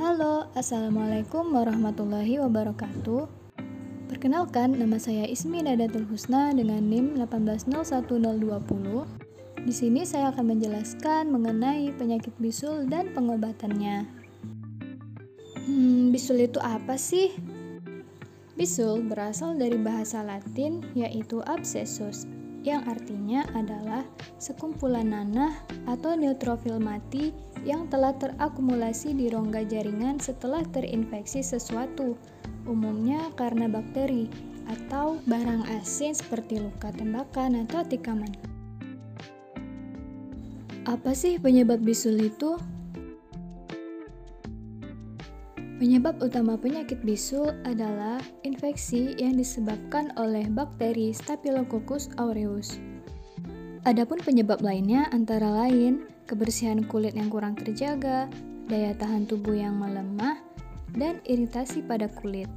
Halo, Assalamualaikum warahmatullahi wabarakatuh. Perkenalkan, nama saya Ismi Nadatul Husna dengan NIM 1801020. Di sini saya akan menjelaskan mengenai penyakit bisul dan pengobatannya. Bisul itu apa sih? Bisul berasal dari bahasa Latin yaitu abscessus, yang artinya adalah sekumpulan nanah atau neutrofil mati yang telah terakumulasi di rongga jaringan setelah terinfeksi sesuatu, umumnya karena bakteri atau barang asin seperti luka tembakan atau tikaman. Apa sih penyebab bisul itu? Penyebab utama penyakit bisul adalah infeksi yang disebabkan oleh bakteri Staphylococcus aureus. Adapun penyebab lainnya antara lain kebersihan kulit yang kurang terjaga, daya tahan tubuh yang melemah, dan iritasi pada kulit.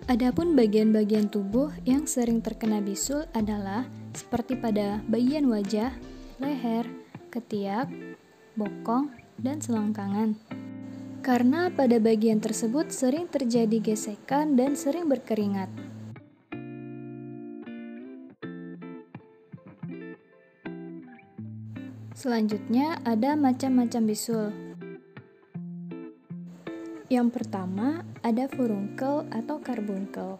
Adapun bagian-bagian tubuh yang sering terkena bisul adalah seperti pada bagian wajah, leher, ketiak, bokong, dan selangkangan. Karena pada bagian tersebut sering terjadi gesekan dan sering berkeringat. Selanjutnya ada macam-macam bisul. Yang pertama ada furunkel atau karbunkel.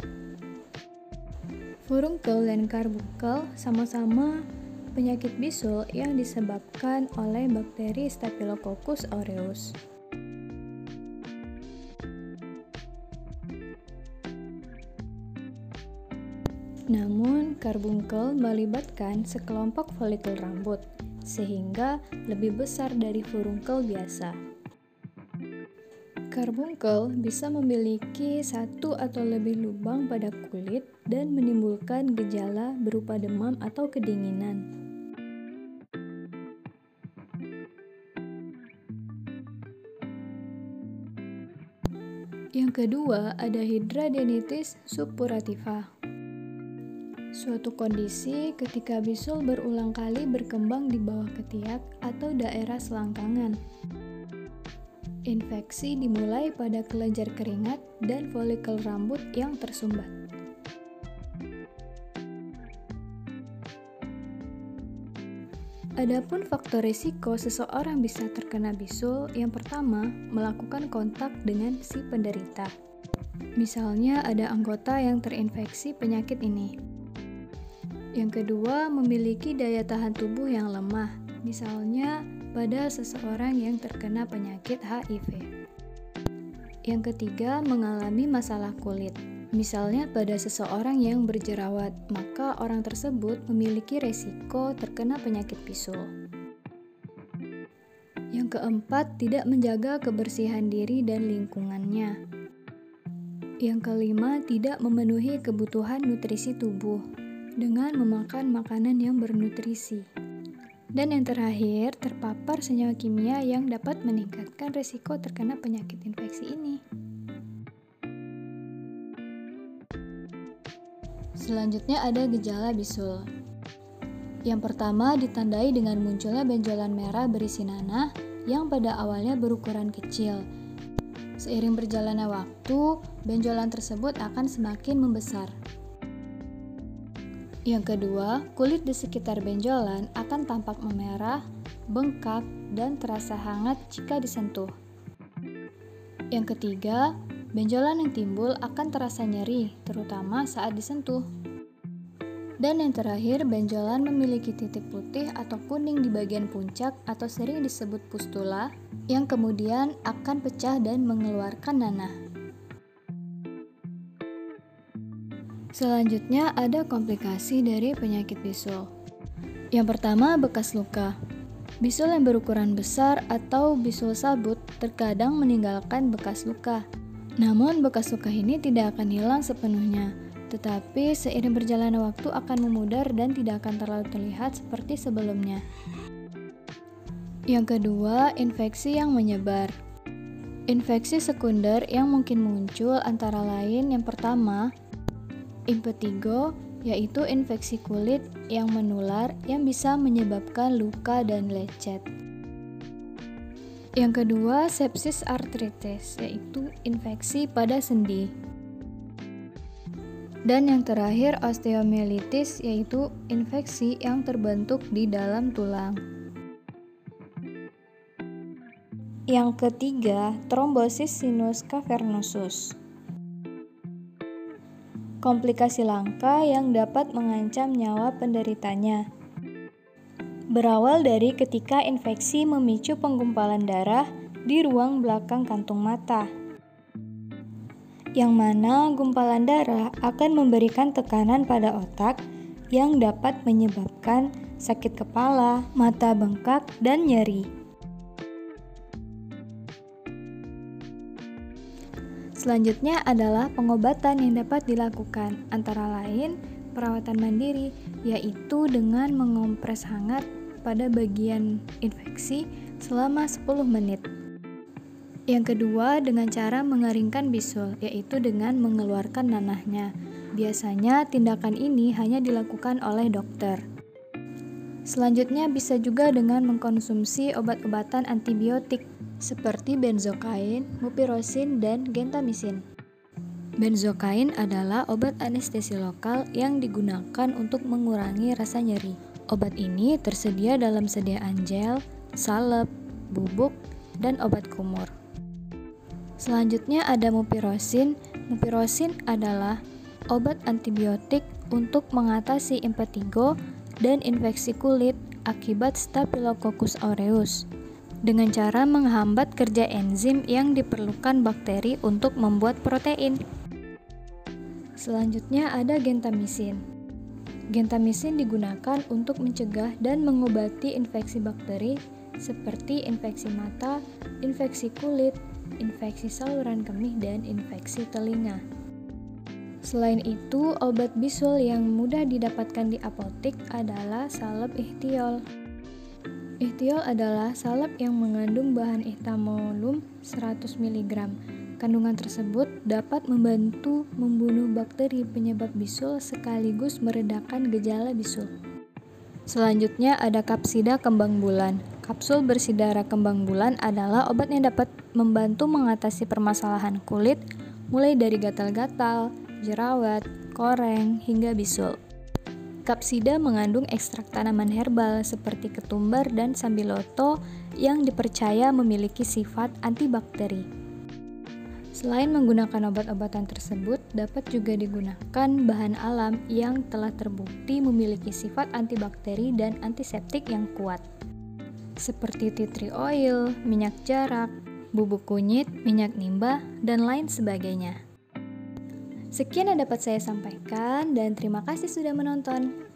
Furunkel dan karbunkel sama-sama penyakit bisul yang disebabkan oleh bakteri Staphylococcus aureus. Namun, karbunkel melibatkan sekelompok folikel rambut, sehingga lebih besar dari furunkel biasa. Karbunkel bisa memiliki satu atau lebih lubang pada kulit dan menimbulkan gejala berupa demam atau kedinginan. Yang kedua ada hidradenitis suppurativa. Suatu kondisi ketika bisul berulang kali berkembang di bawah ketiak atau daerah selangkangan. Infeksi dimulai pada kelenjar keringat dan folikel rambut yang tersumbat. Adapun faktor risiko seseorang bisa terkena bisul, yang pertama, melakukan kontak dengan si penderita. Misalnya ada anggota yang terinfeksi penyakit ini. Yang kedua, memiliki daya tahan tubuh yang lemah, misalnya pada seseorang yang terkena penyakit HIV. Yang ketiga, mengalami masalah kulit, misalnya pada seseorang yang berjerawat, maka orang tersebut memiliki resiko terkena penyakit bisul. Yang keempat, tidak menjaga kebersihan diri dan lingkungannya. Yang kelima, tidak memenuhi kebutuhan nutrisi tubuh dengan memakan makanan yang bernutrisi. Dan yang terakhir, terpapar senyawa kimia yang dapat meningkatkan risiko terkena penyakit infeksi ini. Selanjutnya ada gejala bisul. Yang pertama ditandai dengan munculnya benjolan merah berisi nanah yang pada awalnya berukuran kecil. Seiring berjalannya waktu, benjolan tersebut akan semakin membesar. Yang kedua, kulit di sekitar benjolan akan tampak memerah, bengkak, dan terasa hangat jika disentuh. Yang ketiga, benjolan yang timbul akan terasa nyeri, terutama saat disentuh. Dan yang terakhir, benjolan memiliki titik putih atau kuning di bagian puncak atau sering disebut pustula, yang kemudian akan pecah dan mengeluarkan nanah. Selanjutnya ada komplikasi dari penyakit bisul. Yang pertama, bekas luka. Bisul yang berukuran besar atau bisul sabut terkadang meninggalkan bekas luka. Namun bekas luka ini tidak akan hilang sepenuhnya, tetapi seiring berjalannya waktu akan memudar dan tidak akan terlalu terlihat seperti sebelumnya. Yang kedua, infeksi yang menyebar. Infeksi sekunder yang mungkin muncul antara lain yang pertama, impetigo, yaitu infeksi kulit yang menular yang bisa menyebabkan luka dan lecet. Yang kedua, sepsis arthritis, yaitu infeksi pada sendi. Dan yang terakhir, osteomyelitis, yaitu infeksi yang terbentuk di dalam tulang. Yang ketiga, trombosis sinus cavernosus. Komplikasi langka yang dapat mengancam nyawa penderitanya. Berawal dari ketika infeksi memicu penggumpalan darah di ruang belakang kantung mata, yang mana gumpalan darah akan memberikan tekanan pada otak yang dapat menyebabkan sakit kepala, mata bengkak, dan nyeri. Selanjutnya adalah pengobatan yang dapat dilakukan, antara lain perawatan mandiri, yaitu dengan mengompres hangat pada bagian infeksi selama 10 menit. Yang kedua, dengan cara mengeringkan bisul, yaitu dengan mengeluarkan nanahnya. Biasanya tindakan ini hanya dilakukan oleh dokter. Selanjutnya bisa juga dengan mengkonsumsi obat-obatan antibiotik seperti benzokain, mupirocin, dan gentamicin. Benzokain adalah obat anestesi lokal yang digunakan untuk mengurangi rasa nyeri. Obat ini tersedia dalam sediaan gel, salep, bubuk, dan obat kumur. Selanjutnya ada mupirocin. Mupirocin adalah obat antibiotik untuk mengatasi impetigo dan infeksi kulit akibat Staphylococcus aureus dengan cara menghambat kerja enzim yang diperlukan bakteri untuk membuat protein. Selanjutnya ada gentamicin. Gentamicin digunakan untuk mencegah dan mengobati infeksi bakteri seperti infeksi mata, infeksi kulit, infeksi saluran kemih, dan infeksi telinga. Selain itu, obat bisul yang mudah didapatkan di apotek adalah salep ikhtiol. Ikhtiol adalah salep yang mengandung bahan ihtamolum 100 mg. Kandungan tersebut dapat membantu membunuh bakteri penyebab bisul sekaligus meredakan gejala bisul. Selanjutnya ada kapsida kembang bulan. Kapsul bersidara kembang bulan adalah obat yang dapat membantu mengatasi permasalahan kulit, mulai dari gatal-gatal, jerawat, koreng, hingga bisul. Kapsida mengandung ekstrak tanaman herbal seperti ketumbar dan sambiloto yang dipercaya memiliki sifat antibakteri. Selain menggunakan obat-obatan tersebut, dapat juga digunakan bahan alam yang telah terbukti memiliki sifat antibakteri dan antiseptik yang kuat, seperti tea tree oil, minyak jarak, bubuk kunyit, minyak nimba, dan lain sebagainya. Sekian yang dapat saya sampaikan dan terima kasih sudah menonton.